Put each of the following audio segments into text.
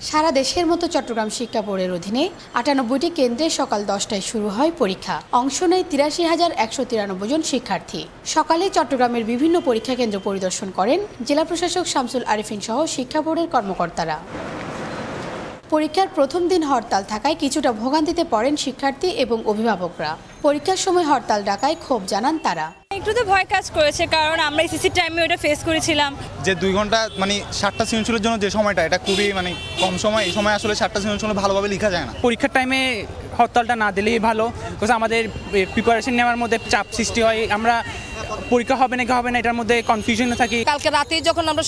সারা দেশের মতো চট্টগ্রাম শিক্ষা বোর্ডের অধীনে ৯৮টি কেন্দ্রে সকাল ১০টায় শুরু হয় পরীক্ষা। অংশ নেয় ৮৩,১৯৩ জন শিক্ষার্থী। সকালে চট্টগ্রামের বিভিন্ন পরীক্ষা কেন্দ্র পরিদর্শন করেন জেলা প্রশাসক শামসুল আরিফিন সহ শিক্ষা বোর্ডের কর্মকর্তারা। পরীক্ষার প্রথম দিন হরতাল থাকায় কিছুটা ভোগান্তিতে পড়েন শিক্ষার্থী এবং অভিভাবকরা। পরীক্ষার সময় হরতাল ডাকায় ক্ষোভ জানান তারা। একটু তো ভয় কাজ করেছে, কারণ আমরা এসএসসি টাইমে ওটা ফেস করেছিলাম। যে 2 ঘন্টা মানে 7টা সৃজনশীলের জন্য যে সময়টা, এটা খুবই মানে কম সময়। এই সময় আসলে 7টা সৃজনশীল ভালোভাবে লেখা যায় না। পরীক্ষার টাইমে হরতালটা না দিলেই ভালো, বিকজ আমাদের প্রিপারেশন নেওয়ার মধ্যে চাপ সৃষ্টি হয়। আমরা পরীক্ষা হবে নাকি হবে না এটার মধ্যে কনফিউশনে থাকি। কালকে রাতেই যখন আমরা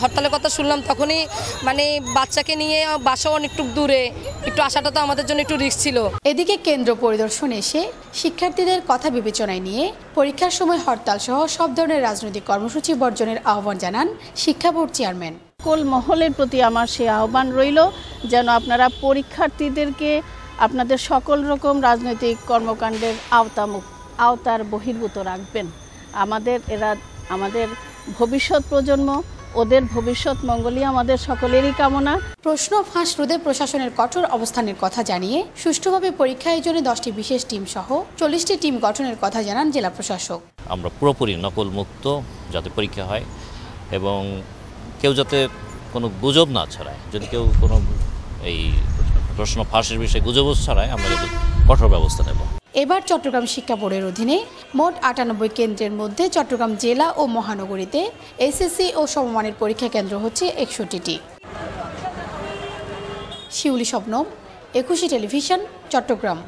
হরতালের কথা শুনলাম, তখনই মানে বাচ্চাকে নিয়ে বাসা অনেকটু দূরে, একটু আসাটা তো আমাদের জন্য একটু রিস্ক ছিল। এদিকে কেন্দ্র পরিদর্শন এসে শিক্ষার্থীদের কথা বিবেচনায় নিয়ে পরীক্ষার সময় হরতাল সহ সব ধরনের রাজনৈতিক কর্মসূচি বর্জনের আহ্বান জানান শিক্ষা বোর্ড চেয়ারম্যান। সকল মহলের প্রতি আমার সেই আহ্বান রইল, যেন আপনারা পরীক্ষার্থীদেরকে আপনাদের সকল রকম রাজনৈতিক কর্মকাণ্ডের আওতার বহির্ভূত রাখবেন। আমাদের ভবিষ্যৎ প্রজন্ম, ওদের ভবিষ্যৎ মঙ্গলই আমাদের সকলেরই কামনা। প্রশ্ন ফাঁস রোধে প্রশাসনের কঠোর অবস্থানের কথা জানিয়ে সুষ্ঠুভাবে পরীক্ষা আয়োজনে 10টি বিশেষ টিম সহ 40টি টিম গঠনের কথা জানান জেলা প্রশাসক। আমরা পুরোপুরি নকল মুক্ত যাতে পরীক্ষা হয় এবং কেউ যাতে কোনো গুজব না ছড়ায়। যদি কেউ কোনো এই প্রশ্ন ফাঁসের বিষয়ে গুজব ছড়ায়, আমরা কিন্তু কঠোর ব্যবস্থা নেব। এবার চট্টগ্রাম শিক্ষা বোর্ডের অধীনে মোট ৯৮ কেন্দ্রের মধ্যে চট্টগ্রাম জেলা ও মহানগরীতে এসএসসি ও সমমানের পরীক্ষা কেন্দ্র হচ্ছে ৬১টি। শিউলি শবনম, একুশে টেলিভিশন, চট্টগ্রাম।